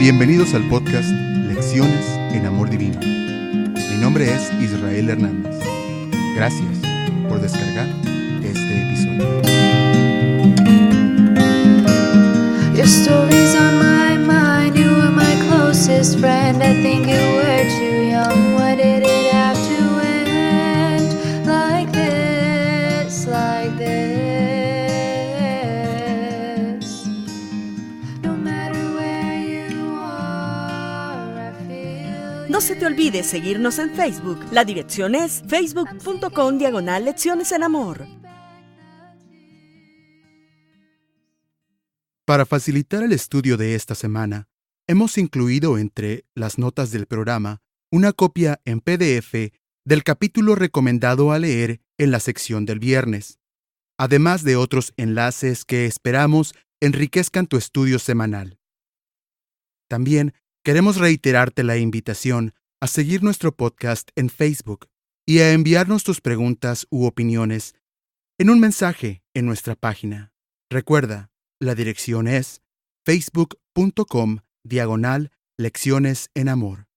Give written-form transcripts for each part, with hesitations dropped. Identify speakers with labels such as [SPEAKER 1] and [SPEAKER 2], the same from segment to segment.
[SPEAKER 1] Bienvenidos al podcast Lecciones en Amor Divino. Mi nombre es Israel Hernández. Gracias por descargar este episodio.
[SPEAKER 2] Your story's on my mind. You were my closest friend. I think you were too young. Why did it have to end like this, like this? No matter where you are, I feel
[SPEAKER 3] No se te olvide seguirnos en Facebook. La dirección es facebook.com/Lecciones en Amor.
[SPEAKER 1] Para facilitar el estudio de esta semana, hemos incluido entre las notas del programa una copia en PDF del capítulo recomendado a leer en la sección del viernes, además de otros enlaces que esperamos enriquezcan tu estudio semanal. También queremos reiterarte la invitación a seguir nuestro podcast en Facebook y a enviarnos tus preguntas u opiniones en un mensaje en nuestra página. Recuerda, la dirección es facebook.com/Lecciones en Amor.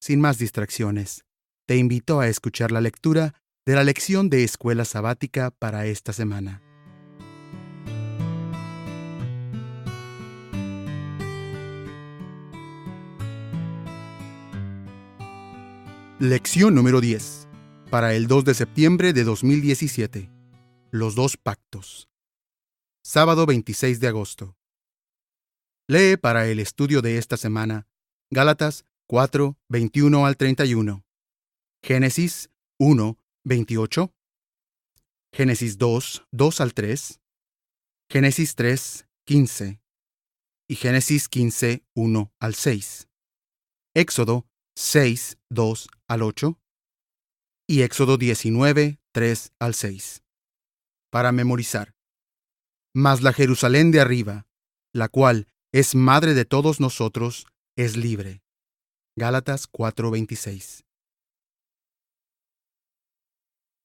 [SPEAKER 1] Sin más distracciones, te invito a escuchar la lectura de la lección de escuela sabática para esta semana. Lección número 10, para el 2 de septiembre de 2017. Los dos pactos. Sábado 26 de agosto. Lee para el estudio de esta semana Gálatas 4, 21 al 31, Génesis 1, 28, Génesis 2, 2 al 3, Génesis 3, 15 y Génesis 15, 1 al 6, Éxodo 6, 2 al 8 y Éxodo 19, 3 al 6. Para memorizar. Mas la Jerusalén de arriba, la cual es madre de todos nosotros, es libre. Gálatas 4:26.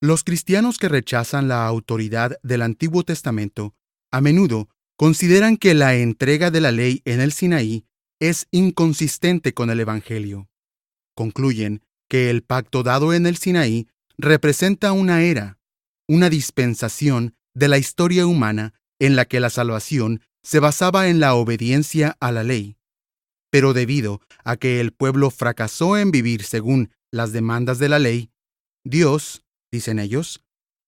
[SPEAKER 1] Los cristianos que rechazan la autoridad del Antiguo Testamento a menudo consideran que la entrega de la ley en el Sinaí es inconsistente con el Evangelio. Concluyen que el pacto dado en el Sinaí representa una era, una dispensación de la historia humana en la que la salvación se basaba en la obediencia a la ley. Pero debido a que el pueblo fracasó en vivir según las demandas de la ley, Dios, dicen ellos,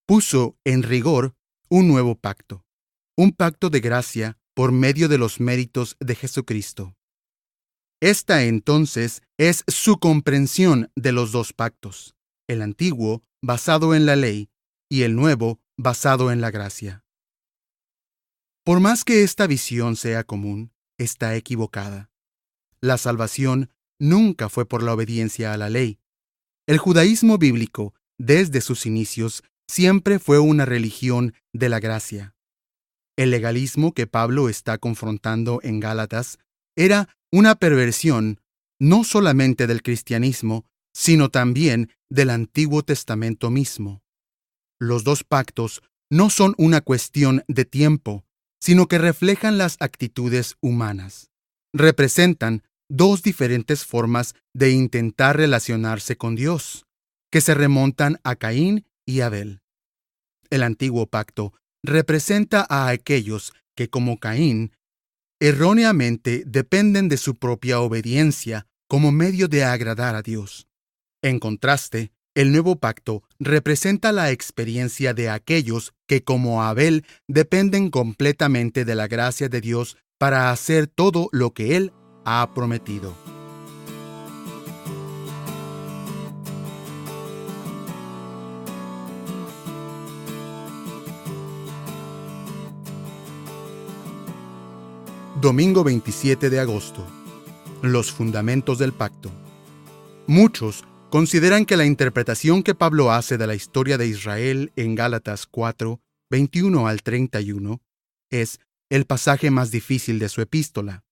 [SPEAKER 1] puso en rigor un nuevo pacto, un pacto de gracia por medio de los méritos de Jesucristo. Esta entonces es su comprensión de los dos pactos, el antiguo basado en la ley y el nuevo basado en la gracia. Por más que esta visión sea común, está equivocada. La salvación nunca fue por la obediencia a la ley. El judaísmo bíblico, desde sus inicios, siempre fue una religión de la gracia. El legalismo que Pablo está confrontando en Gálatas era una perversión no solamente del cristianismo, sino también del Antiguo Testamento mismo. Los dos pactos no son una cuestión de tiempo, sino que reflejan las actitudes humanas. Representan dos diferentes formas de intentar relacionarse con Dios, que se remontan a Caín y Abel. El antiguo pacto representa a aquellos que, como Caín, erróneamente dependen de su propia obediencia como medio de agradar a Dios. En contraste, el nuevo pacto representa la experiencia de aquellos que, como Abel, dependen completamente de la gracia de Dios para hacer todo lo que Él ha prometido. Domingo 27 de agosto. Los fundamentos del pacto. Muchos consideran que la interpretación que Pablo hace de la historia de Israel en Gálatas 4, 21 al 31 es el pasaje más difícil de su epístola.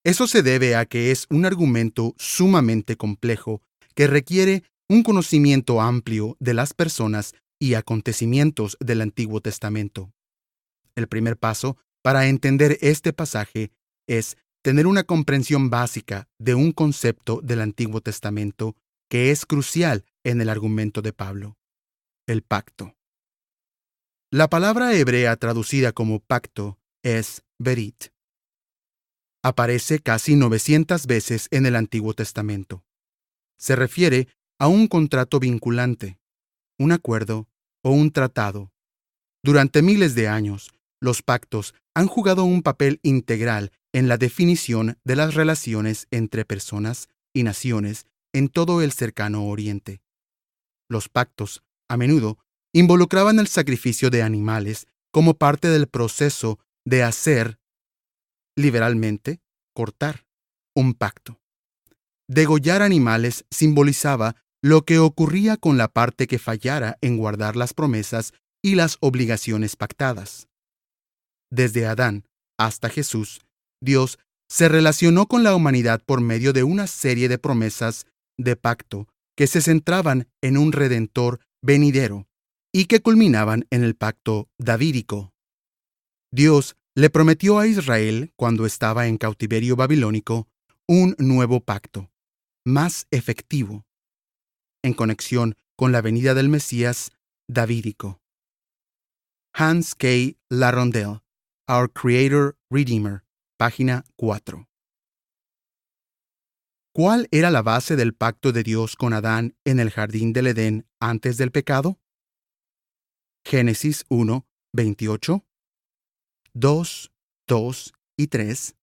[SPEAKER 1] Eso se debe a que es un argumento sumamente complejo que requiere un conocimiento amplio de las personas y acontecimientos del Antiguo Testamento. El primer paso para entender este pasaje es tener una comprensión básica de un concepto del Antiguo Testamento que es crucial en el argumento de Pablo: el pacto. La palabra hebrea traducida como pacto es berit. Aparece casi 900 veces en el Antiguo Testamento. Se refiere a un contrato vinculante, un acuerdo o un tratado. Durante miles de años, los pactos han jugado un papel integral en la definición de las relaciones entre personas y naciones en todo el cercano Oriente. Los pactos, a menudo, involucraban el sacrificio de animales como parte del proceso de hacer, literalmente, cortar, un pacto. Degollar animales simbolizaba lo que ocurría con la parte que fallara en guardar las promesas y las obligaciones pactadas. Desde Adán hasta Jesús, Dios se relacionó con la humanidad por medio de una serie de promesas de pacto que se centraban en un redentor venidero y que culminaban en el pacto davídico. Dios le prometió a Israel, cuando estaba en cautiverio babilónico, un nuevo pacto, más efectivo, en conexión con la venida del Mesías davídico. Hans K. LaRondelle, Our Creator Redeemer, página 4. ¿Cuál era la base del pacto de Dios con Adán en el jardín del Edén antes del pecado? Génesis 1, 28, 2, 2 y 3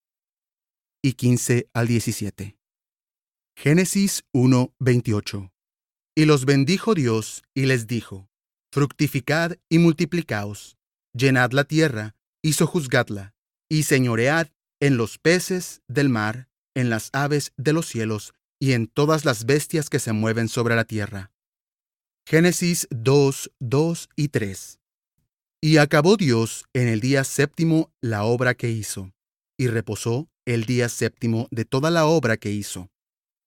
[SPEAKER 1] y 15 al 17. Génesis 1, 28. Y los bendijo Dios y les dijo: fructificad y multiplicaos, llenad la tierra y sojuzgadla, y señoread en los peces del mar, en las aves de los cielos y en todas las bestias que se mueven sobre la tierra. Génesis 2, 2 y 3. Y acabó Dios en el día séptimo la obra que hizo, y reposó el día séptimo de toda la obra que hizo.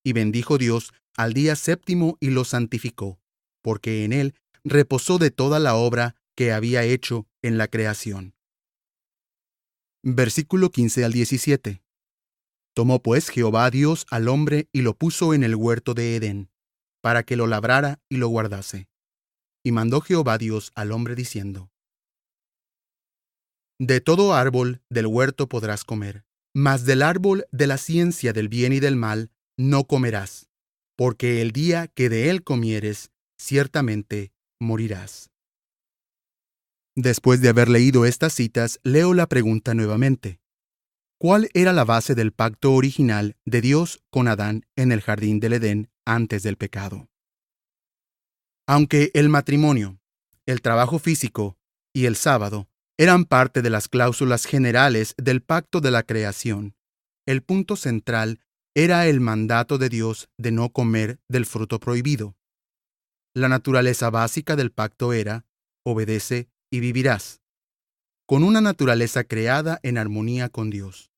[SPEAKER 1] Y bendijo Dios al día séptimo y lo santificó, porque en él reposó de toda la obra que había hecho en la creación. Versículo 15 al 17. Tomó pues Jehová Dios al hombre y lo puso en el huerto de Edén, para que lo labrara y lo guardase. Y mandó Jehová Dios al hombre diciendo: de todo árbol del huerto podrás comer, mas del árbol de la ciencia del bien y del mal no comerás, porque el día que de él comieres, ciertamente morirás. Después de haber leído estas citas, leo la pregunta nuevamente: ¿cuál era la base del pacto original de Dios con Adán en el jardín del Edén antes del pecado? Aunque el matrimonio, el trabajo físico y el sábado eran parte de las cláusulas generales del pacto de la creación, el punto central era el mandato de Dios de no comer del fruto prohibido. La naturaleza básica del pacto era: obedece y vivirás, con una naturaleza creada en armonía con Dios.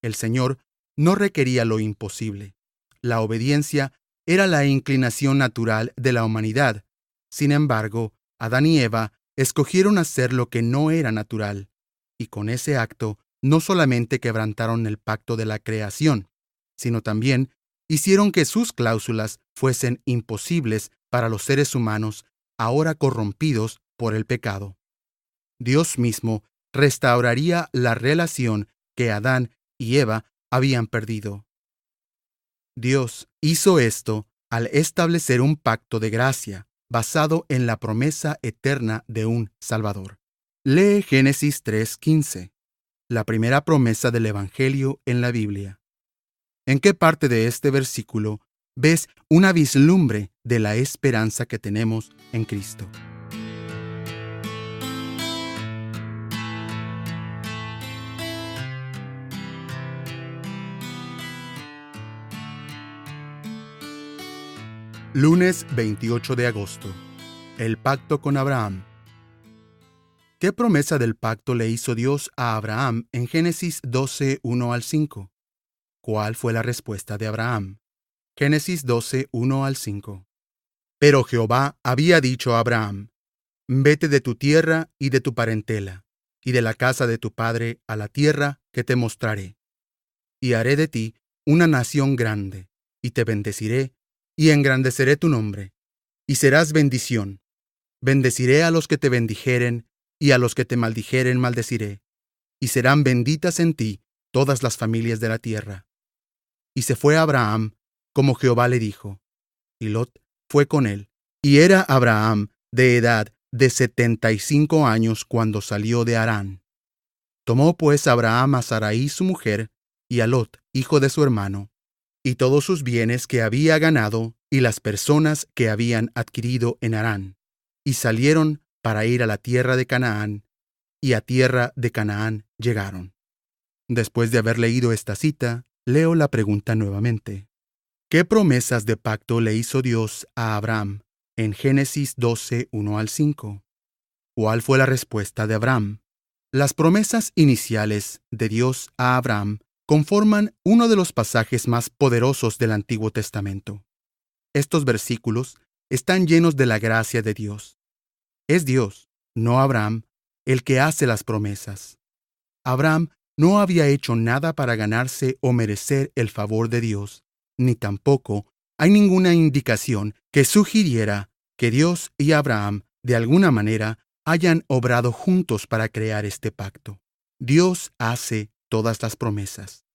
[SPEAKER 1] El Señor no requería lo imposible. La obediencia era la inclinación natural de la humanidad. Sin embargo, Adán y Eva escogieron hacer lo que no era natural, y con ese acto no solamente quebrantaron el pacto de la creación, sino también hicieron que sus cláusulas fuesen imposibles para los seres humanos ahora corrompidos por el pecado. Dios mismo restauraría la relación que Adán y Eva habían perdido. Dios hizo esto al establecer un pacto de gracia basado en la promesa eterna de un Salvador. Lee Génesis 3:15, la primera promesa del Evangelio en la Biblia. ¿En qué parte de este versículo ves una vislumbre de la esperanza que tenemos en Cristo? Lunes 28 de agosto. El pacto con Abraham. ¿Qué promesa del pacto le hizo Dios a Abraham en Génesis 12, 1 al 5? ¿Cuál fue la respuesta de Abraham? Génesis 12, 1 al 5. Pero Jehová había dicho a Abraham: vete de tu tierra y de tu parentela, y de la casa de tu padre a la tierra que te mostraré. y haré de ti una nación grande, y te bendeciré, y engrandeceré tu nombre, y serás bendición. Bendeciré a los que te bendijeren, y a los que te maldijeren maldeciré, y serán benditas en ti todas las familias de la tierra. Y se fue Abraham, como Jehová le dijo, y Lot fue con él. Y era Abraham de edad de 75 años cuando salió de Harán. Tomó pues Abraham a Sarai su mujer, y a Lot, hijo de su hermano, y todos sus bienes que había ganado, y las personas que habían adquirido en Harán, y salieron para ir a la tierra de Canaán, y a tierra de Canaán llegaron. Después de haber leído esta cita, leo la pregunta nuevamente. ¿Qué promesas de pacto le hizo Dios a Abraham en Génesis 12, 1 al 5? ¿Cuál fue la respuesta de Abraham? Las promesas iniciales de Dios a Abraham conforman uno de los pasajes más poderosos del Antiguo Testamento. Estos versículos están llenos de la gracia de Dios. Es Dios, no Abraham, el que hace las promesas. Abraham no había hecho nada para ganarse o merecer el favor de Dios, ni tampoco hay ninguna indicación que sugiriera que Dios y Abraham, de alguna manera, hayan obrado juntos para crear este pacto. Dios hace todas las promesas.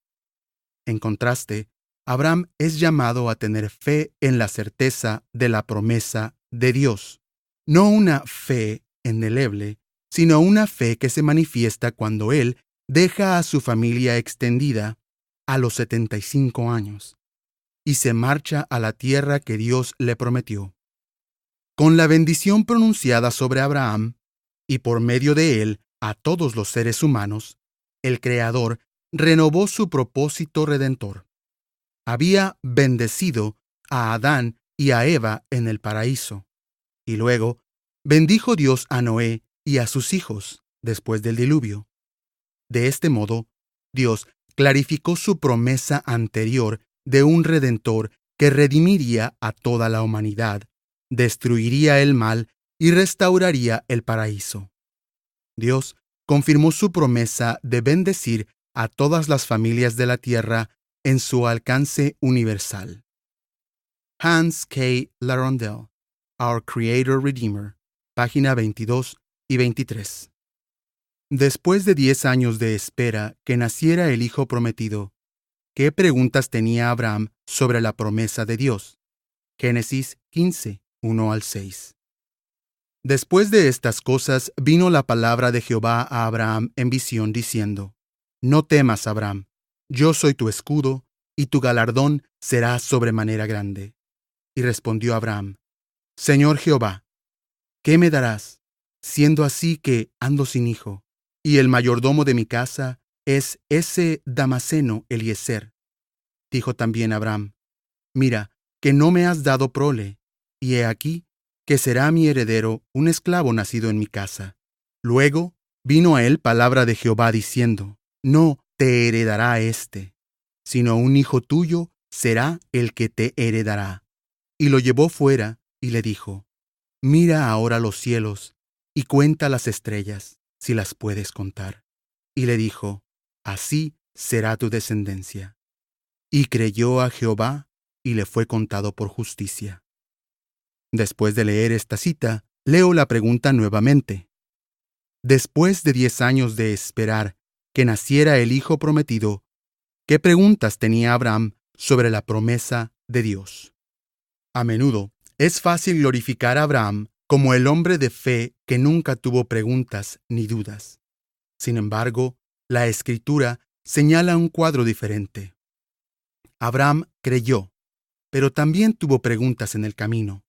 [SPEAKER 1] En contraste, Abraham es llamado a tener fe en la certeza de la promesa de Dios. No una fe indeleble, sino una fe que se manifiesta cuando él deja a su familia extendida a los 75 años y se marcha a la tierra que Dios le prometió. Con la bendición pronunciada sobre Abraham, y por medio de él a todos los seres humanos, el Creador renovó su propósito redentor. Había bendecido a Adán y a Eva en el paraíso, y luego bendijo Dios a Noé y a sus hijos después del diluvio. De este modo, Dios clarificó su promesa anterior de un Redentor que redimiría a toda la humanidad, destruiría el mal y restauraría el paraíso. Dios confirmó su promesa de bendecir a todas las familias de la tierra en su alcance universal. Hans K. Larondel, Our Creator Redeemer, página 22 y 23. Después de 10 años de espera que naciera el Hijo prometido, ¿qué preguntas tenía Abraham sobre la promesa de Dios? Génesis 15, 1 al 6. Después de estas cosas vino la palabra de Jehová a Abraham en visión diciendo: No temas, Abraham, yo soy tu escudo, y tu galardón será sobremanera grande. Y respondió Abraham: Señor Jehová, ¿qué me darás, siendo así que ando sin hijo, y el mayordomo de mi casa es ese Damaseno Eliezer? Dijo también Abraham: Mira, que no me has dado prole, y he aquí que será mi heredero un esclavo nacido en mi casa. Luego vino a él palabra de Jehová diciendo: No te heredará éste, sino un hijo tuyo será el que te heredará. Y lo llevó fuera y le dijo: Mira ahora los cielos y cuenta las estrellas, si las puedes contar. Y le dijo: Así será tu descendencia. Y creyó a Jehová y le fue contado por justicia. Después de leer esta cita, leo la pregunta nuevamente. Después de 10 años de esperar que naciera el Hijo prometido, ¿qué preguntas tenía Abraham sobre la promesa de Dios? A menudo es fácil glorificar a Abraham como el hombre de fe que nunca tuvo preguntas ni dudas. Sin embargo, la Escritura señala un cuadro diferente. Abraham creyó, pero también tuvo preguntas en el camino.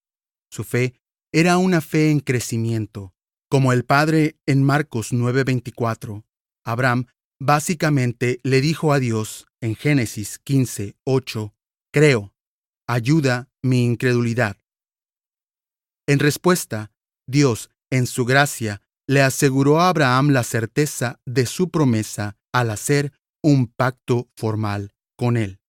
[SPEAKER 1] Su fe era una fe en crecimiento. Como el Padre en Marcos 9:24, Abraham básicamente le dijo a Dios en Génesis 15:8, Creo, ayuda mi incredulidad. En respuesta, Dios, en su gracia, le aseguró a Abraham la certeza de su promesa al hacer un pacto formal con él.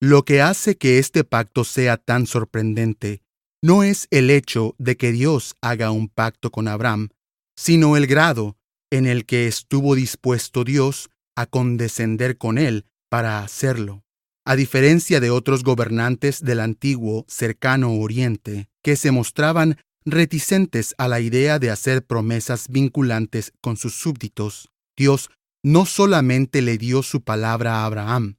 [SPEAKER 1] Lo que hace que este pacto sea tan sorprendente no es el hecho de que Dios haga un pacto con Abraham, sino el grado en el que estuvo dispuesto Dios a condescender con él para hacerlo, a diferencia de otros gobernantes del antiguo cercano Oriente que se mostraban reticentes a la idea de hacer promesas vinculantes con sus súbditos. Dios no solamente le dio su palabra a Abraham,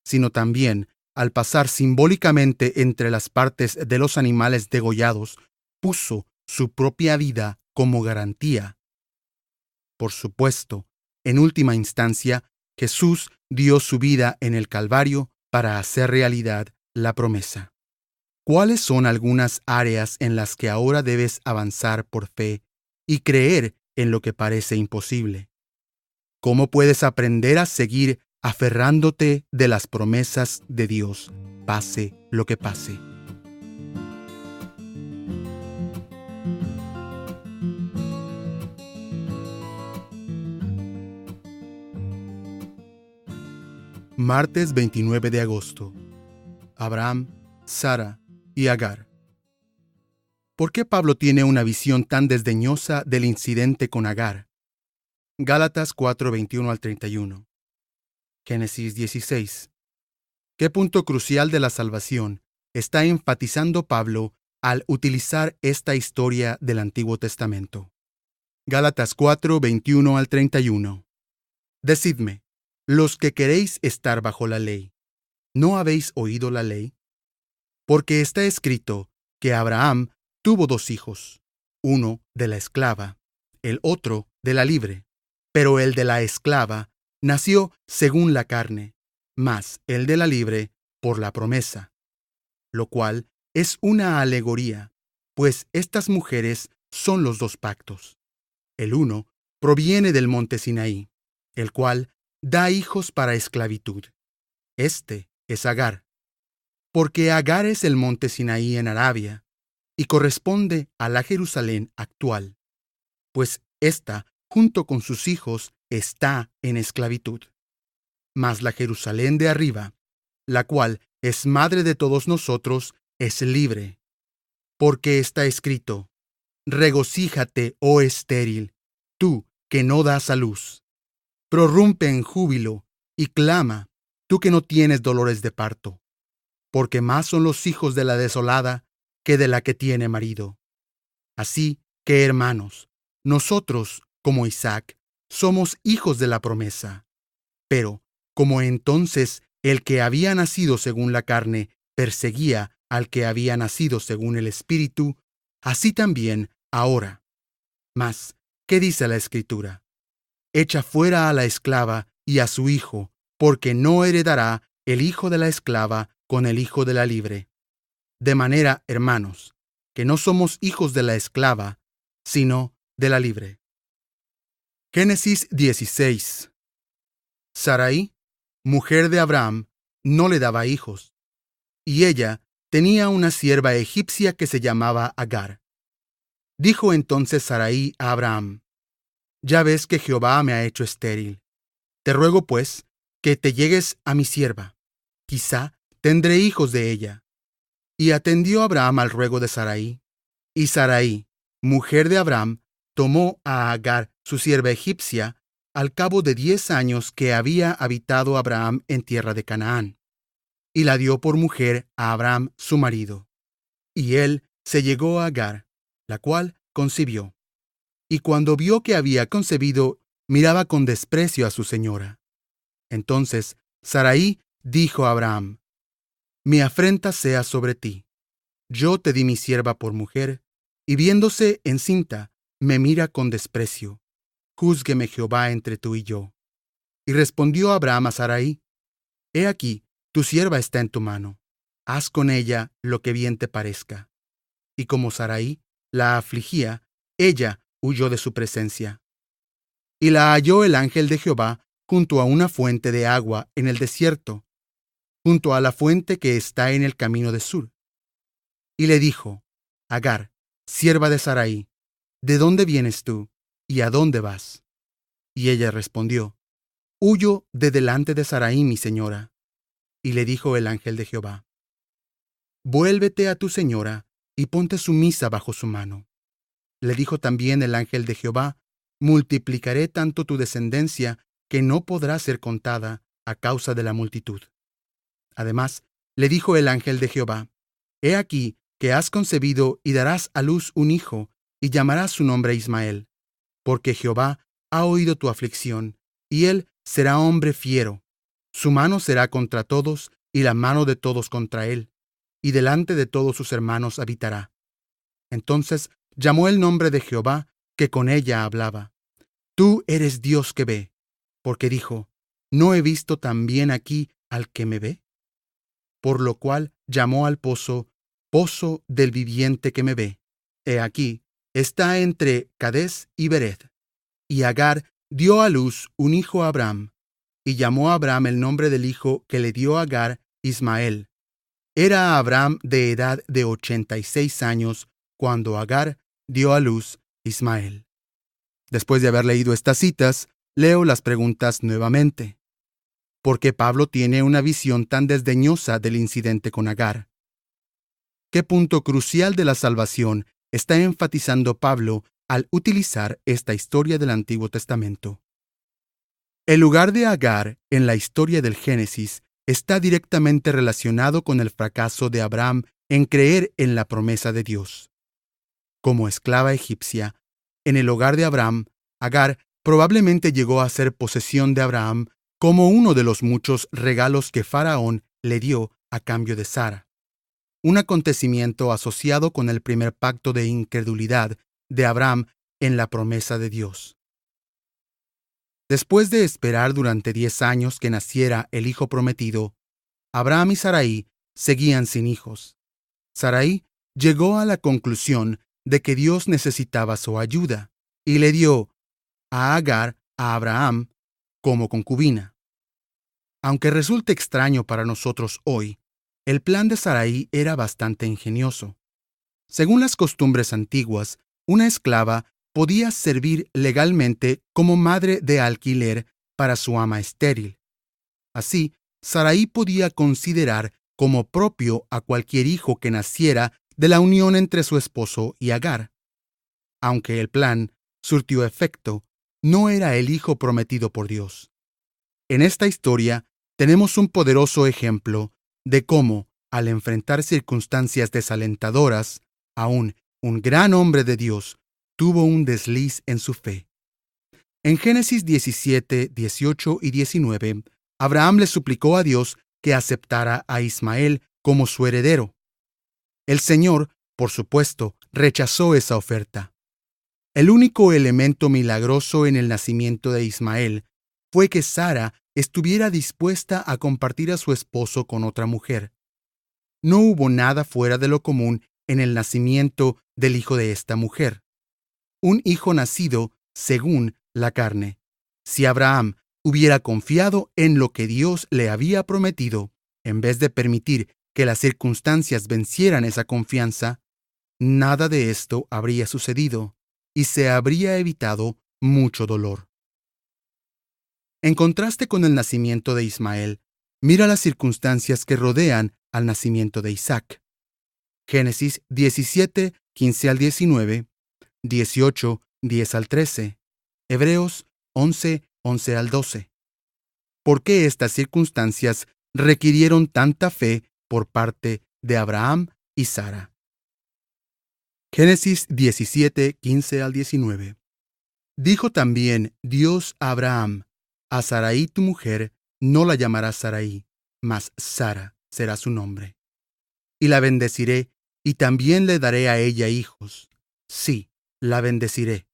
[SPEAKER 1] sino también, al pasar simbólicamente entre las partes de los animales degollados, puso su propia vida como garantía. Por supuesto, en última instancia, Jesús dio su vida en el Calvario para hacer realidad la promesa. ¿Cuáles son algunas áreas en las que ahora debes avanzar por fe y creer en lo que parece imposible? ¿Cómo puedes aprender a seguir aferrándote de las promesas de Dios, pase lo que pase? Martes 29 de agosto. Abraham, Sara y Agar. ¿Por qué Pablo tiene una visión tan desdeñosa del incidente con Agar? Gálatas 4:21 al 31. Génesis 16. ¿Qué punto crucial de la salvación está enfatizando Pablo al utilizar esta historia del Antiguo Testamento? Gálatas 4:21 al 31. Decidme, los que queréis estar bajo la ley, ¿no habéis oído la ley? Porque está escrito que Abraham tuvo 2 hijos, uno de la esclava, el otro de la libre. Pero el de la esclava nació según la carne, mas el de la libre por la promesa, lo cual es una alegoría, pues estas mujeres son los 2 pactos. El uno proviene del monte Sinaí, el cual da hijos para esclavitud. Este es Agar, porque Agar es el monte Sinaí en Arabia, y corresponde a la Jerusalén actual, pues ésta, junto con sus hijos, está en esclavitud. Mas la Jerusalén de arriba, la cual es madre de todos nosotros, es libre. Porque está escrito: regocíjate, oh estéril, tú que no das a luz. Prorrumpe en júbilo y clama, tú que no tienes dolores de parto. Porque más son los hijos de la desolada que de la que tiene marido. Así que, hermanos, nosotros, como Isaac, somos hijos de la promesa. Pero, como entonces el que había nacido según la carne perseguía al que había nacido según el Espíritu, así también ahora. Mas, ¿qué dice la Escritura? Echa fuera a la esclava y a su hijo, porque no heredará el hijo de la esclava con el hijo de la libre. De manera, hermanos, que no somos hijos de la esclava, sino de la libre. Génesis 16. Sarai, mujer de Abraham, no le daba hijos, y ella tenía una sierva egipcia que se llamaba Agar. Dijo entonces Sarai a Abraham: ya ves que Jehová me ha hecho estéril. Te ruego, pues, que te llegues a mi sierva. Quizá tendré hijos de ella. Y atendió Abraham al ruego de Sarai. Y Sarai, mujer de Abraham, tomó a Agar, su sierva egipcia, al cabo de 10 años que había habitado Abraham en tierra de Canaán, y la dio por mujer a Abraham su marido. Y él se llegó a Agar, la cual concibió. Y cuando vio que había concebido, miraba con desprecio a su señora. Entonces Sarai dijo a Abraham: mi afrenta sea sobre ti. Yo te di mi sierva por mujer, y viéndose encinta, me mira con desprecio. Júzgueme Jehová entre tú y yo. Y respondió Abraham a Sarai: he aquí, tu sierva está en tu mano. Haz con ella lo que bien te parezca. Y como Sarai la afligía, ella huyó de su presencia. Y la halló el ángel de Jehová junto a una fuente de agua en el desierto, junto a la fuente que está en el camino de Sur. Y le dijo: Agar, sierva de Sarai, ¿de dónde vienes tú y a dónde vas? Y ella respondió: huyo de delante de Sarai, mi señora. Y le dijo el ángel de Jehová: vuélvete a tu señora y ponte sumisa bajo su mano. Le dijo también el ángel de Jehová: multiplicaré tanto tu descendencia que no podrá ser contada a causa de la multitud. Además, le dijo el ángel de Jehová: He aquí que has concebido y darás a luz un hijo, y llamarás su nombre Ismael, porque Jehová ha oído tu aflicción, y él será hombre fiero. Su mano será contra todos, y la mano de todos contra él, y delante de todos sus hermanos habitará. Entonces llamó el nombre de Jehová, que con ella hablaba: Tú eres Dios que ve, porque dijo: ¿No he visto también aquí al que me ve? Por lo cual llamó al pozo, Pozo del viviente que me ve. He aquí, está entre Cades y Bered. Y Agar dio a luz un hijo a Abraham, y llamó a Abraham el nombre del hijo que le dio Agar, Ismael. Era Abraham de edad de 86 años cuando Agar dio a luz Ismael. Después de haber leído estas citas, leo las preguntas nuevamente. ¿Por qué Pablo tiene una visión tan desdeñosa del incidente con Agar? ¿Qué punto crucial de la salvación está enfatizando Pablo al utilizar esta historia del Antiguo Testamento? El lugar de Agar en la historia del Génesis está directamente relacionado con el fracaso de Abraham en creer en la promesa de Dios. Como esclava egipcia, en el hogar de Abraham, Agar probablemente llegó a ser posesión de Abraham como uno de los muchos regalos que Faraón le dio a cambio de Sara, un acontecimiento asociado con el primer pacto de incredulidad de Abraham en la promesa de Dios. Después de esperar durante 10 años que naciera el hijo prometido, Abraham y Sarai seguían sin hijos. Sarai llegó a la conclusión de que Dios necesitaba su ayuda y le dio a Agar a Abraham como concubina. Aunque resulte extraño para nosotros hoy, el plan de Sarai era bastante ingenioso. Según las costumbres antiguas, una esclava podía servir legalmente como madre de alquiler para su ama estéril. Así, Sarai podía considerar como propio a cualquier hijo que naciera de la unión entre su esposo y Agar. Aunque el plan surtió efecto, no era el hijo prometido por Dios. En esta historia tenemos un poderoso ejemplo de cómo, al enfrentar circunstancias desalentadoras, aún un gran hombre de Dios tuvo un desliz en su fe. En Génesis 17, 18 y 19, Abraham le suplicó a Dios que aceptara a Ismael como su heredero. El Señor, por supuesto, rechazó esa oferta. El único elemento milagroso en el nacimiento de Ismael fue que Sara estuviera dispuesta a compartir a su esposo con otra mujer. No hubo nada fuera de lo común en el nacimiento del hijo de esta mujer. Un hijo nacido según la carne. Si Abraham hubiera confiado en lo que Dios le había prometido, en vez de permitir que las circunstancias vencieran esa confianza, nada de esto habría sucedido y se habría evitado mucho dolor. En contraste con el nacimiento de Ismael, mira las circunstancias que rodean al nacimiento de Isaac. Génesis 17, 15 al 19, 18, 10 al 13, Hebreos 11, 11 al 12. ¿Por qué estas circunstancias requirieron tanta fe por parte de Abraham y Sara? Génesis 17, 15 al 19. Dijo también Dios a Abraham: A Sarai tu mujer no la llamarás Sarai, mas Sara será su nombre. Y la bendeciré, y también le daré a ella hijos. Sí, la bendeciré,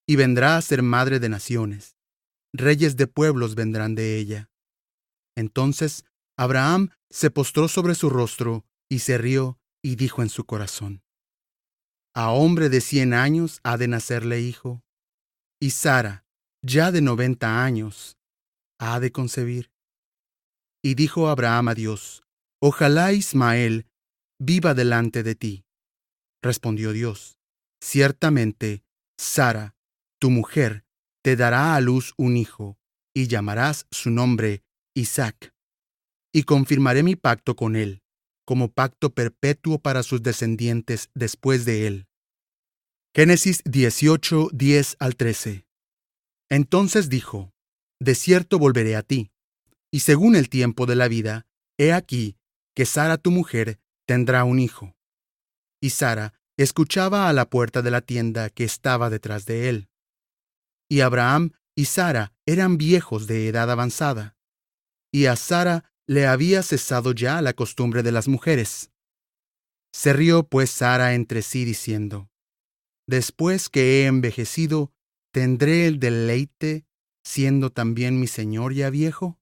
[SPEAKER 1] y vendrá a ser madre de naciones. Reyes de pueblos vendrán de ella. Entonces Abraham se postró sobre su rostro, y se rió, y dijo en su corazón: A hombre de 100 años ha de nacerle hijo, y Sara, ya de 90 años, ha de concebir. Y dijo Abraham a Dios: Ojalá Ismael viva delante de ti. Respondió Dios: Ciertamente, Sara, tu mujer, te dará a luz un hijo, y llamarás su nombre Isaac. Y confirmaré mi pacto con él, como pacto perpetuo para sus descendientes después de él. Génesis 18, 10 al 13. Entonces dijo: De cierto volveré a ti, y según el tiempo de la vida, he aquí que Sara tu mujer tendrá un hijo. Y Sara escuchaba a la puerta de la tienda que estaba detrás de él. Y Abraham y Sara eran viejos de edad avanzada, y a Sara le había cesado ya la costumbre de las mujeres. Se rió pues Sara entre sí diciendo: Después que he envejecido, ¿tendré el deleite, siendo también mi señor ya viejo?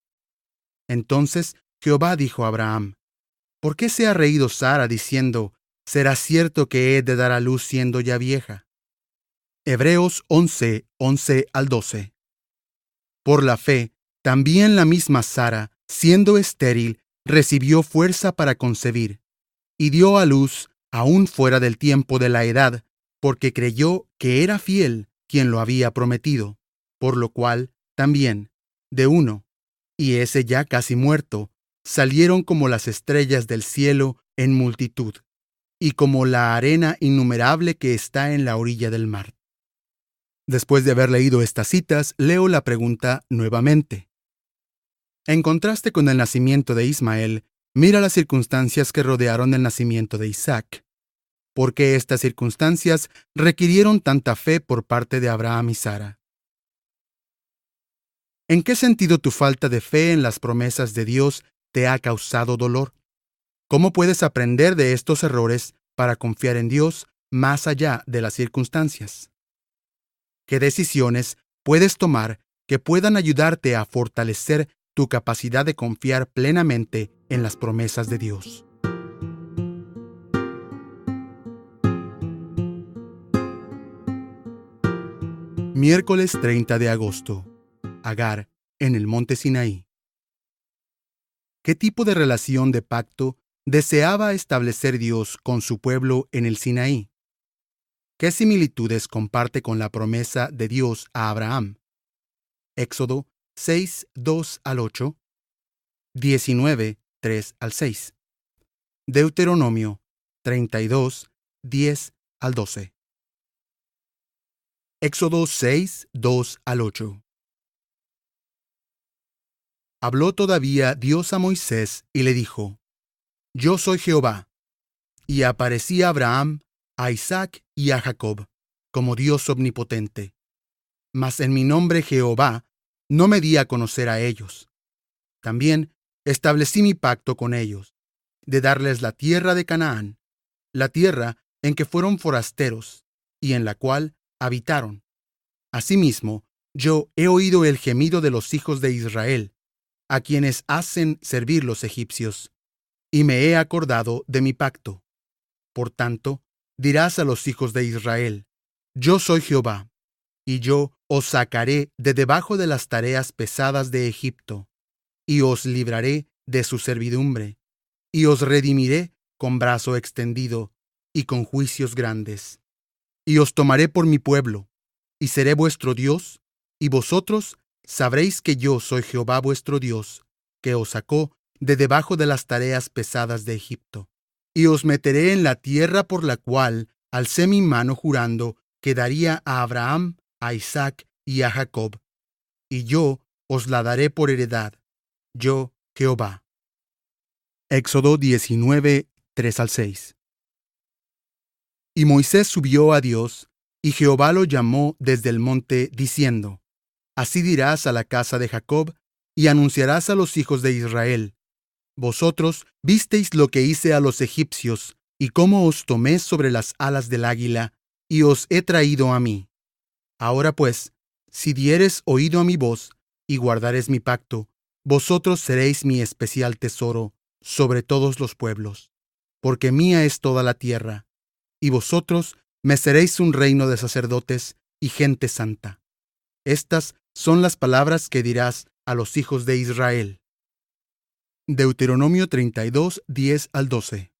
[SPEAKER 1] Entonces Jehová dijo a Abraham: ¿Por qué se ha reído Sara diciendo: ¿Será cierto que he de dar a luz siendo ya vieja? Hebreos 11:11-12. Por la fe, también la misma Sara, siendo estéril, recibió fuerza para concebir, y dio a luz aún fuera del tiempo de la edad, porque creyó que era fiel quien lo había prometido, por lo cual también, de uno, y ese ya casi muerto, salieron como las estrellas del cielo en multitud, y como la arena innumerable que está en la orilla del mar. Después de haber leído estas citas, leo la pregunta nuevamente. En contraste con el nacimiento de Ismael, mira las circunstancias que rodearon el nacimiento de Isaac. ¿Por qué estas circunstancias requirieron tanta fe por parte de Abraham y Sara? ¿En qué sentido tu falta de fe en las promesas de Dios te ha causado dolor? ¿Cómo puedes aprender de estos errores para confiar en Dios más allá de las circunstancias? ¿Qué decisiones puedes tomar que puedan ayudarte a fortalecer tu capacidad de confiar plenamente en las promesas de Dios? Miércoles 30 de agosto. Agar, en el monte Sinaí. ¿Qué tipo de relación de pacto deseaba establecer Dios con su pueblo en el Sinaí? ¿Qué similitudes comparte con la promesa de Dios a Abraham? Éxodo 6:2-8, 19:3-6. Deuteronomio 32:10-12. Éxodo 6:2-8. Habló todavía Dios a Moisés y le dijo: Yo soy Jehová. Y aparecí a Abraham, a Isaac y a Jacob, como Dios omnipotente. Mas en mi nombre Jehová no me di a conocer a ellos. También establecí mi pacto con ellos, de darles la tierra de Canaán, la tierra en que fueron forasteros, y en la cual habitaron. Asimismo, yo he oído el gemido de los hijos de Israel, a quienes hacen servir los egipcios, y me he acordado de mi pacto. Por tanto, dirás a los hijos de Israel: Yo soy Jehová, y yo os sacaré de debajo de las tareas pesadas de Egipto, y os libraré de su servidumbre, y os redimiré con brazo extendido y con juicios grandes. Y os tomaré por mi pueblo, y seré vuestro Dios, y vosotros sabréis que yo soy Jehová vuestro Dios, que os sacó de debajo de las tareas pesadas de Egipto. Y os meteré en la tierra por la cual alcé mi mano jurando que daría a Abraham, a Isaac y a Jacob, y yo os la daré por heredad, yo Jehová. Éxodo 19:3-6. Y Moisés subió a Dios, y Jehová lo llamó desde el monte, diciendo: Así dirás a la casa de Jacob, y anunciarás a los hijos de Israel: Vosotros visteis lo que hice a los egipcios, y cómo os tomé sobre las alas del águila, y os he traído a mí. Ahora pues, si diereis oído a mi voz, y guardareis mi pacto, vosotros seréis mi especial tesoro sobre todos los pueblos, porque mía es toda la tierra, y vosotros me seréis un reino de sacerdotes y gente santa. Estas son las palabras que dirás a los hijos de Israel. Deuteronomio 32:10-12.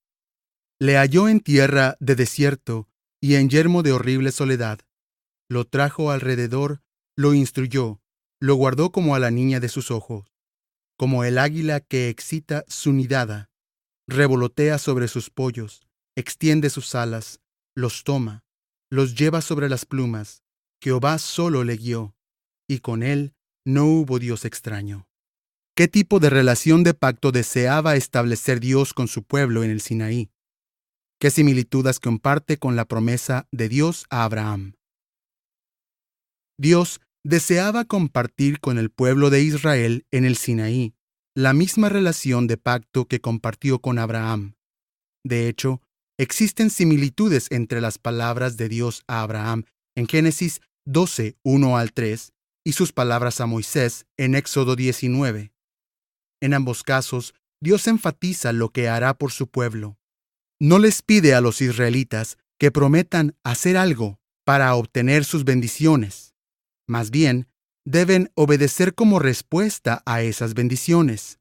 [SPEAKER 1] Le halló en tierra de desierto y en yermo de horrible soledad. Lo trajo alrededor, lo instruyó, lo guardó como a la niña de sus ojos, como el águila que excita su nidada. Revolotea sobre sus pollos, extiende sus alas, los toma, los lleva sobre las plumas. Jehová solo le guió, y con él no hubo Dios extraño. ¿Qué tipo de relación de pacto deseaba establecer Dios con su pueblo en el Sinaí? ¿Qué similitudes comparte con la promesa de Dios a Abraham? Dios deseaba compartir con el pueblo de Israel en el Sinaí la misma relación de pacto que compartió con Abraham. De hecho, existen similitudes entre las palabras de Dios a Abraham en Génesis 12, 1 al 3, y sus palabras a Moisés en Éxodo 19. En ambos casos, Dios enfatiza lo que hará por su pueblo. No les pide a los israelitas que prometan hacer algo para obtener sus bendiciones. Más bien, deben obedecer como respuesta a esas bendiciones.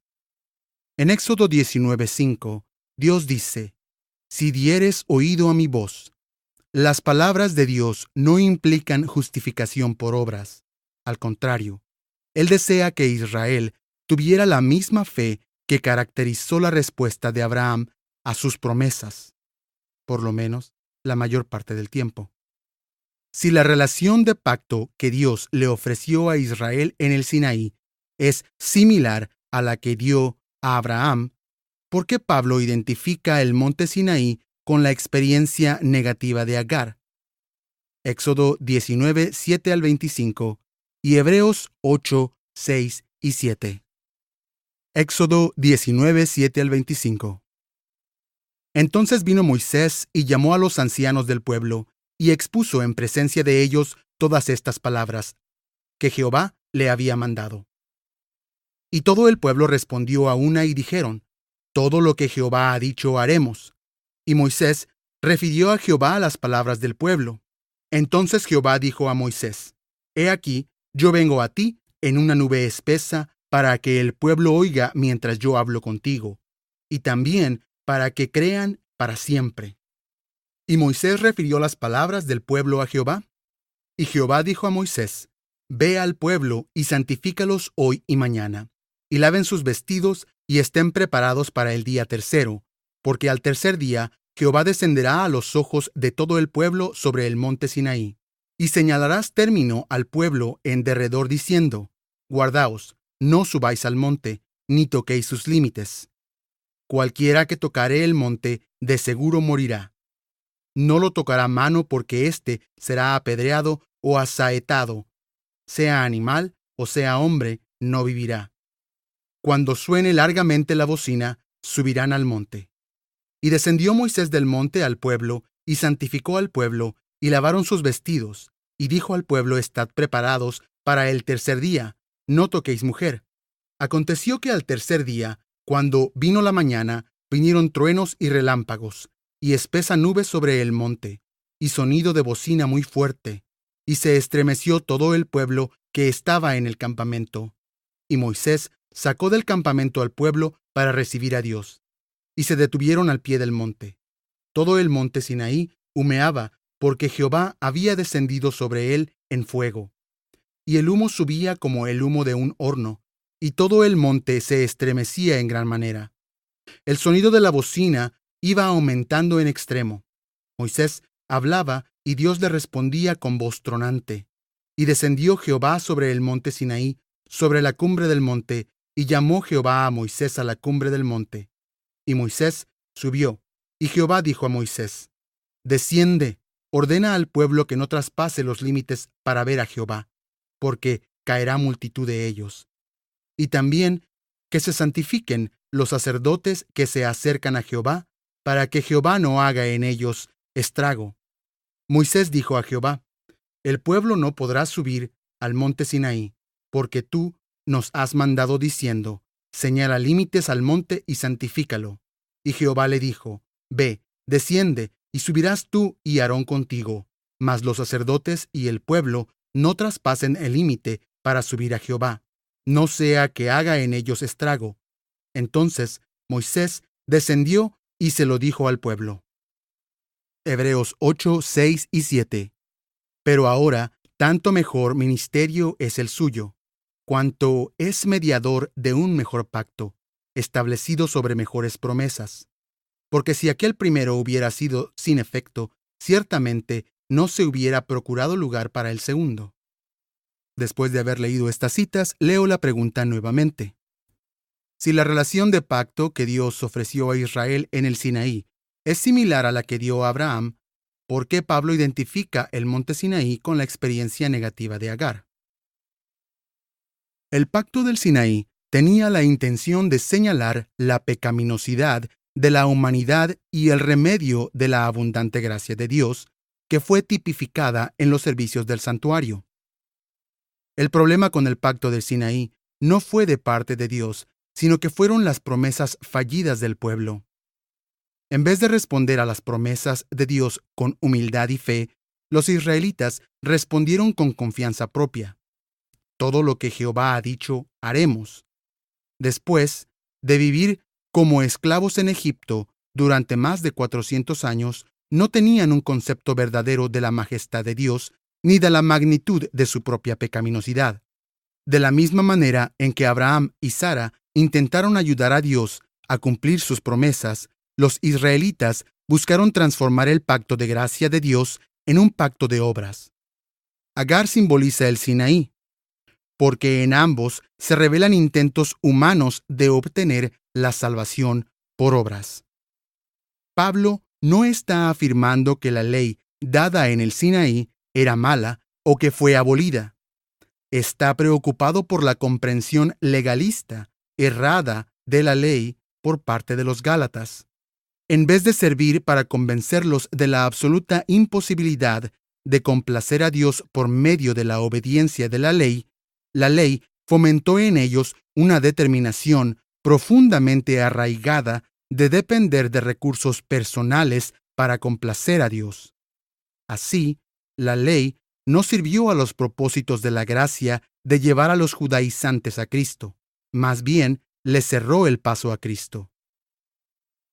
[SPEAKER 1] En Éxodo 19:5, Dios dice: Si dieres oído a mi voz. Las palabras de Dios no implican justificación por obras. Al contrario, Él desea que Israel tuviera la misma fe que caracterizó la respuesta de Abraham a sus promesas, por lo menos la mayor parte del tiempo. Si la relación de pacto que Dios le ofreció a Israel en el Sinaí es similar a la que dio a Abraham, ¿por qué Pablo identifica el monte Sinaí con la experiencia negativa de Agar? Éxodo 19, 7 al 25 y Hebreos 8, 6 y 7. Éxodo 19, 7 al 25. Entonces vino Moisés y llamó a los ancianos del pueblo y expuso en presencia de ellos todas estas palabras que Jehová le había mandado. Y todo el pueblo respondió a una y dijeron: Todo lo que Jehová ha dicho haremos. Y Moisés refirió a Jehová las palabras del pueblo. Entonces Jehová dijo a Moisés: He aquí, yo vengo a ti en una nube espesa para que el pueblo oiga mientras yo hablo contigo, y también para que crean para siempre. Y Moisés refirió las palabras del pueblo a Jehová. Y Jehová dijo a Moisés: Ve al pueblo y santifícalos hoy y mañana, y laven sus vestidos y estén preparados para el día tercero, porque al tercer día Jehová descenderá a los ojos de todo el pueblo sobre el monte Sinaí. Y señalarás término al pueblo en derredor diciendo: Guardaos, no subáis al monte, ni toquéis sus límites. Cualquiera que tocare el monte, de seguro morirá. No lo tocará mano, porque éste será apedreado o asaetado. Sea animal o sea hombre, no vivirá. Cuando suene largamente la bocina, subirán al monte. Y descendió Moisés del monte al pueblo, y santificó al pueblo, y lavaron sus vestidos, y dijo al pueblo: Estad preparados para el tercer día, no toquéis mujer. Aconteció que al tercer día, cuando vino la mañana, vinieron truenos y relámpagos, y espesa nube sobre el monte, y sonido de bocina muy fuerte, y se estremeció todo el pueblo que estaba en el campamento. Y Moisés sacó del campamento al pueblo para recibir a Dios, y se detuvieron al pie del monte. Todo el monte Sinaí humeaba, porque Jehová había descendido sobre él en fuego, y el humo subía como el humo de un horno, y todo el monte se estremecía en gran manera. El sonido de la bocina iba aumentando en extremo. Moisés hablaba y Dios le respondía con voz tronante. Y descendió Jehová sobre el monte Sinaí, sobre la cumbre del monte, y llamó Jehová a Moisés a la cumbre del monte. Y Moisés subió, y Jehová dijo a Moisés: Desciende, ordena al pueblo que no traspase los límites para ver a Jehová, porque caerá multitud de ellos. Y también que se santifiquen los sacerdotes que se acercan a Jehová, para que Jehová no haga en ellos estrago. Moisés dijo a Jehová: El pueblo no podrá subir al monte Sinaí, porque tú nos has mandado diciendo: Señala límites al monte y santifícalo. Y Jehová le dijo: Ve, desciende, y subirás tú y Aarón contigo, mas los sacerdotes y el pueblo no traspasen el límite para subir a Jehová, no sea que haga en ellos estrago. Entonces Moisés descendió y se lo dijo al pueblo. Hebreos 8, 6 y 7. Pero ahora, tanto mejor ministerio es el suyo, cuanto es mediador de un mejor pacto, establecido sobre mejores promesas. Porque si aquel primero hubiera sido sin efecto, ciertamente no se hubiera procurado lugar para el segundo. Después de haber leído estas citas, leo la pregunta nuevamente. Si la relación de pacto que Dios ofreció a Israel en el Sinaí es similar a la que dio a Abraham, ¿por qué Pablo identifica el monte Sinaí con la experiencia negativa de Agar? El pacto del Sinaí tenía la intención de señalar la pecaminosidad de la humanidad y el remedio de la abundante gracia de Dios, que fue tipificada en los servicios del santuario. El problema con el pacto del Sinaí no fue de parte de Dios, sino que fueron las promesas fallidas del pueblo. En vez de responder a las promesas de Dios con humildad y fe, los israelitas respondieron con confianza propia. Todo lo que Jehová ha dicho, haremos. Después de vivir como esclavos en Egipto durante más de 400 años, no tenían un concepto verdadero de la majestad de Dios ni de la magnitud de su propia pecaminosidad. De la misma manera en que Abraham y Sara intentaron ayudar a Dios a cumplir sus promesas, los israelitas buscaron transformar el pacto de gracia de Dios en un pacto de obras. Agar simboliza el Sinaí, porque en ambos se revelan intentos humanos de obtener la salvación por obras. Pablo no está afirmando que la ley dada en el Sinaí era mala o que fue abolida. Está preocupado por la comprensión legalista, errada de la ley por parte de los Gálatas. En vez de servir para convencerlos de la absoluta imposibilidad de complacer a Dios por medio de la obediencia de la ley fomentó en ellos una determinación profundamente arraigada de depender de recursos personales para complacer a Dios. Así, la ley no sirvió a los propósitos de la gracia de llevar a los judaizantes a Cristo, más bien les cerró el paso a Cristo.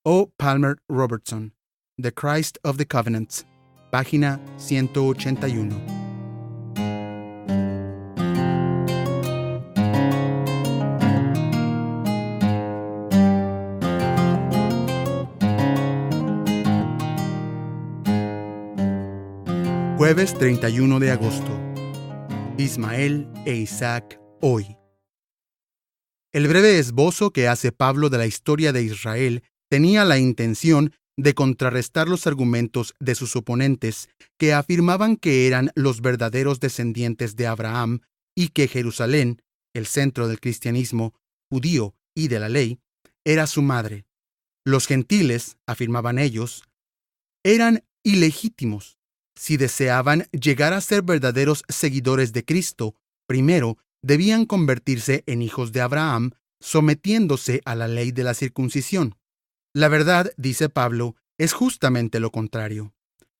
[SPEAKER 1] O. Palmer Robertson, The Christ of the Covenants, página 181. Jueves 31 de agosto. Ismael e Isaac hoy. El breve esbozo que hace Pablo de la historia de Israel tenía la intención de contrarrestar los argumentos de sus oponentes que afirmaban que eran los verdaderos descendientes de Abraham y que Jerusalén, el centro del cristianismo judío y de la ley, era su madre. Los gentiles, afirmaban ellos, eran ilegítimos. Si deseaban llegar a ser verdaderos seguidores de Cristo, primero debían convertirse en hijos de Abraham, sometiéndose a la ley de la circuncisión. La verdad, dice Pablo, es justamente lo contrario.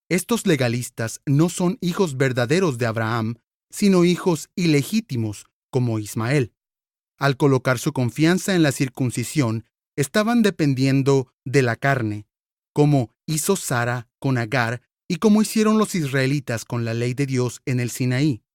[SPEAKER 1] Estos legalistas no son hijos verdaderos de Abraham, sino hijos ilegítimos, como Ismael. Al colocar su confianza en la circuncisión, estaban dependiendo de la carne, como hizo Sara con Agar y como hicieron los israelitas con la ley de Dios en el Sinaí.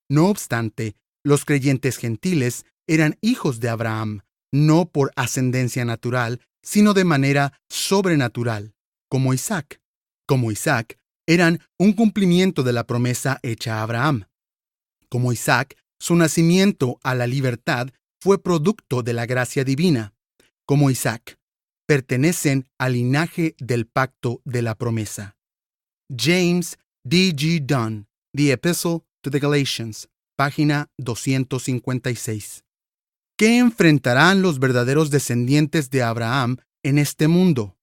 [SPEAKER 1] No obstante, los creyentes gentiles eran hijos de Abraham, no por ascendencia natural, sino de manera sobrenatural, como Isaac. Como Isaac, eran un cumplimiento de la promesa hecha a Abraham. Como Isaac, su nacimiento a la libertad fue producto de la gracia divina. Como Isaac, pertenecen al linaje del pacto de la promesa. James D. G. Dunn, The Epistle to the Galatians, página 256. ¿Qué enfrentarán los verdaderos descendientes de Abraham en este mundo?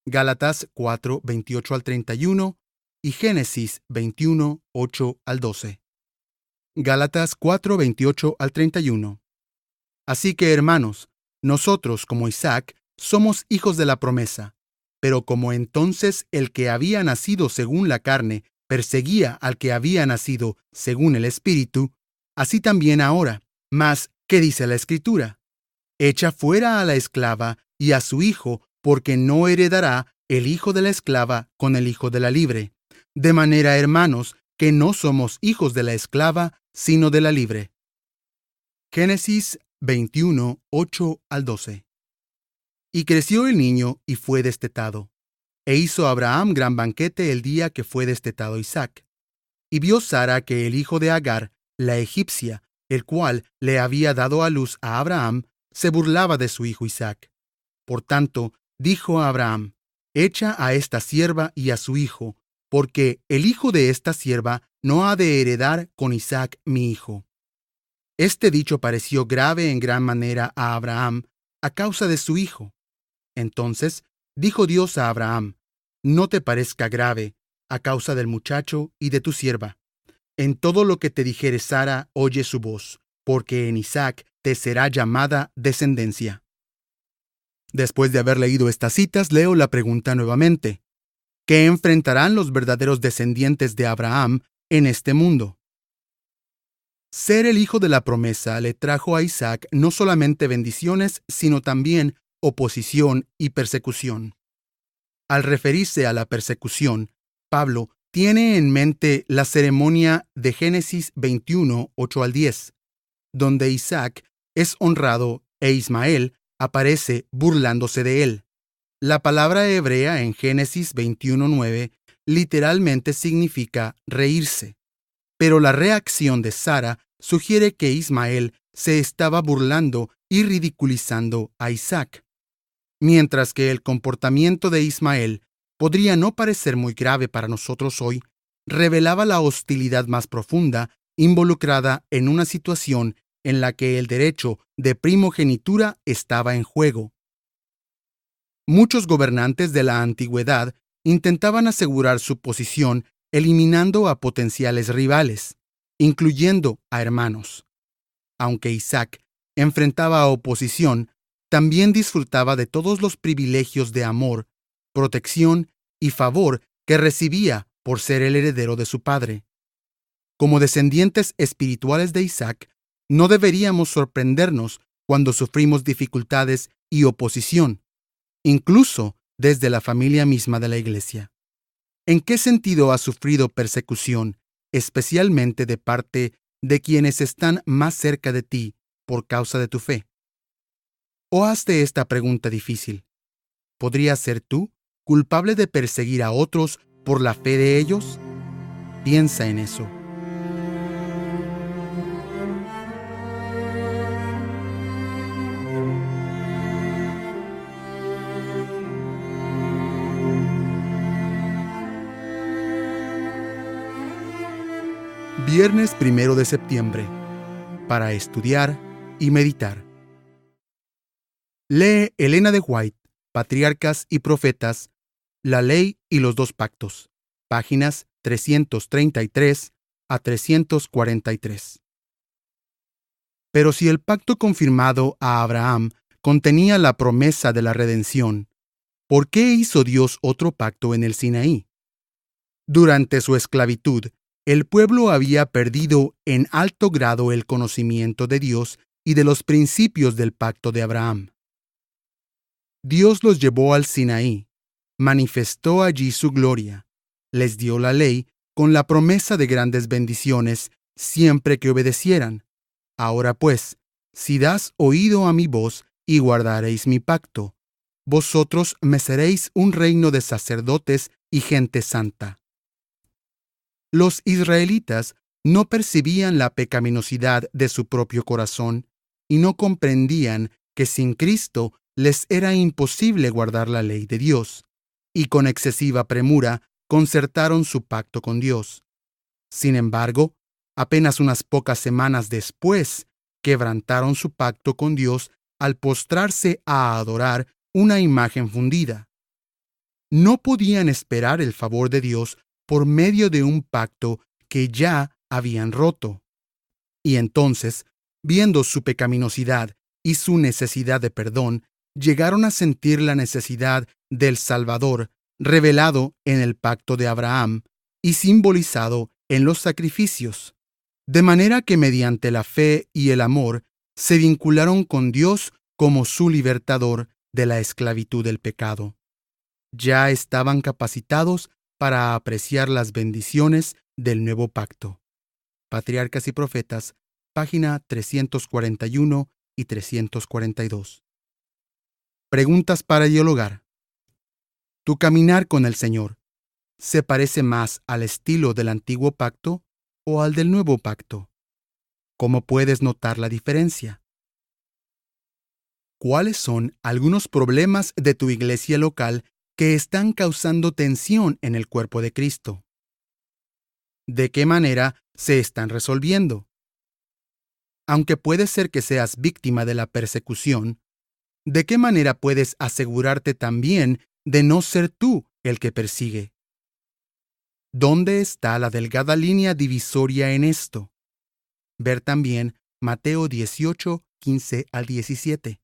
[SPEAKER 1] Gálatas 4, 28 al 31 y Génesis 21, 8 al 12. Gálatas 4, 28 al 31. Así que, hermanos, nosotros, como Isaac, somos hijos de la promesa. Pero como entonces el que había nacido según la carne perseguía al que había nacido según el Espíritu, así también ahora. Mas, ¿qué dice la Escritura? Echa fuera a la esclava y a su hijo, porque no heredará el hijo de la esclava con el hijo de la libre. De manera, hermanos, que no somos hijos de la esclava, sino de la libre. Génesis 21, 8 al 12. Y creció el niño y fue destetado. E hizo Abraham gran banquete el día que fue destetado Isaac. Y vio Sara que el hijo de Agar, la egipcia, el cual le había dado a luz a Abraham, se burlaba de su hijo Isaac. Por tanto, dijo a Abraham: «Echa a esta sierva y a su hijo, porque el hijo de esta sierva no ha de heredar con Isaac mi hijo». Este dicho pareció grave en gran manera a Abraham a causa de su hijo. Entonces dijo Dios a Abraham: «No te parezca grave a causa del muchacho y de tu sierva. En todo lo que te dijere Sara, oye su voz, porque en Isaac te será llamada descendencia». Después de haber leído estas citas, leo la pregunta nuevamente: ¿qué enfrentarán los verdaderos descendientes de Abraham en este mundo? Ser el hijo de la promesa le trajo a Isaac no solamente bendiciones, sino también oposición y persecución. Al referirse a la persecución, Pablo tiene en mente la ceremonia de Génesis 21, 8 al 10, donde Isaac es honrado e Ismael aparece burlándose de él. La palabra hebrea en Génesis 21, 9 literalmente significa reírse, pero la reacción de Sara sugiere que Ismael se estaba burlando y ridiculizando a Isaac. Mientras que el comportamiento de Ismael podría no parecer muy grave para nosotros hoy, revelaba la hostilidad más profunda involucrada en una situación en la que el derecho de primogenitura estaba en juego. Muchos gobernantes de la antigüedad intentaban asegurar su posición eliminando a potenciales rivales, incluyendo a hermanos. Aunque Isaac enfrentaba oposición, también disfrutaba de todos los privilegios de amor, protección y favor que recibía por ser el heredero de su padre. Como descendientes espirituales de Isaac, no deberíamos sorprendernos cuando sufrimos dificultades y oposición, incluso desde la familia misma de la Iglesia. ¿En qué sentido has sufrido persecución, especialmente de parte de quienes están más cerca de ti por causa de tu fe? O hazte esta pregunta difícil: ¿podrías ser tú culpable de perseguir a otros por la fe de ellos? Piensa en eso. Viernes 1 de septiembre, para estudiar y meditar. Lee Elena de White, Patriarcas y Profetas, La Ley y los dos Pactos, páginas 333 a 343. Pero si el pacto confirmado a Abraham contenía la promesa de la redención, ¿por qué hizo Dios otro pacto en el Sinaí? Durante su esclavitud, el pueblo había perdido en alto grado el conocimiento de Dios y de los principios del pacto de Abraham. Dios los llevó al Sinaí, manifestó allí su gloria, les dio la ley con la promesa de grandes bendiciones siempre que obedecieran. Ahora pues, si das oído a mi voz y guardaréis mi pacto, vosotros me seréis un reino de sacerdotes y gente santa. Los israelitas no percibían la pecaminosidad de su propio corazón y no comprendían que sin Cristo les era imposible guardar la ley de Dios, y con excesiva premura concertaron su pacto con Dios. Sin embargo, apenas unas pocas semanas después, quebrantaron su pacto con Dios al postrarse a adorar una imagen fundida. No podían esperar el favor de Dios por medio de un pacto que ya habían roto. Y entonces, viendo su pecaminosidad y su necesidad de perdón, llegaron a sentir la necesidad del Salvador revelado en el pacto de Abraham y simbolizado en los sacrificios, de manera que mediante la fe y el amor se vincularon con Dios como su libertador de la esclavitud del pecado. Ya estaban capacitados para apreciar las bendiciones del nuevo pacto. Patriarcas y Profetas, página 341 y 342. Preguntas para dialogar. ¿Tu caminar con el Señor se parece más al estilo del antiguo pacto o al del nuevo pacto? ¿Cómo puedes notar la diferencia? ¿Cuáles son algunos problemas de tu iglesia local que están causando tensión en el cuerpo de Cristo? ¿De qué manera se están resolviendo? Aunque puede ser que seas víctima de la persecución, ¿de qué manera puedes asegurarte también de no ser tú el que persigue? ¿Dónde está la delgada línea divisoria en esto? Ver también Mateo 18, 15 al 17.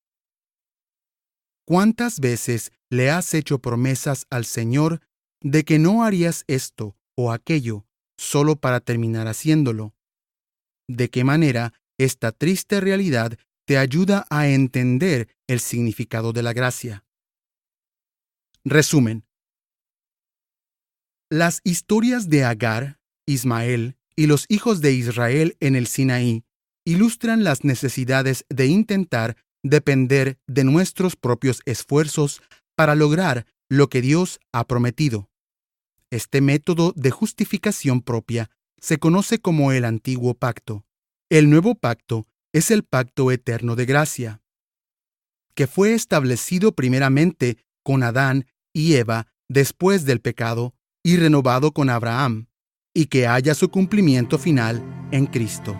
[SPEAKER 1] ¿Cuántas veces le has hecho promesas al Señor de que no harías esto o aquello solo para terminar haciéndolo? ¿De qué manera esta triste realidad te ayuda a entender el significado de la gracia? Resumen. Las historias de Agar, Ismael y los hijos de Israel en el Sinaí ilustran las necesidades de intentar depender de nuestros propios esfuerzos para lograr lo que Dios ha prometido. Este método de justificación propia se conoce como el Antiguo Pacto. El Nuevo Pacto es el Pacto Eterno de Gracia, que fue establecido primeramente con Adán y Eva después del pecado y renovado con Abraham, y que halla su cumplimiento final en Cristo.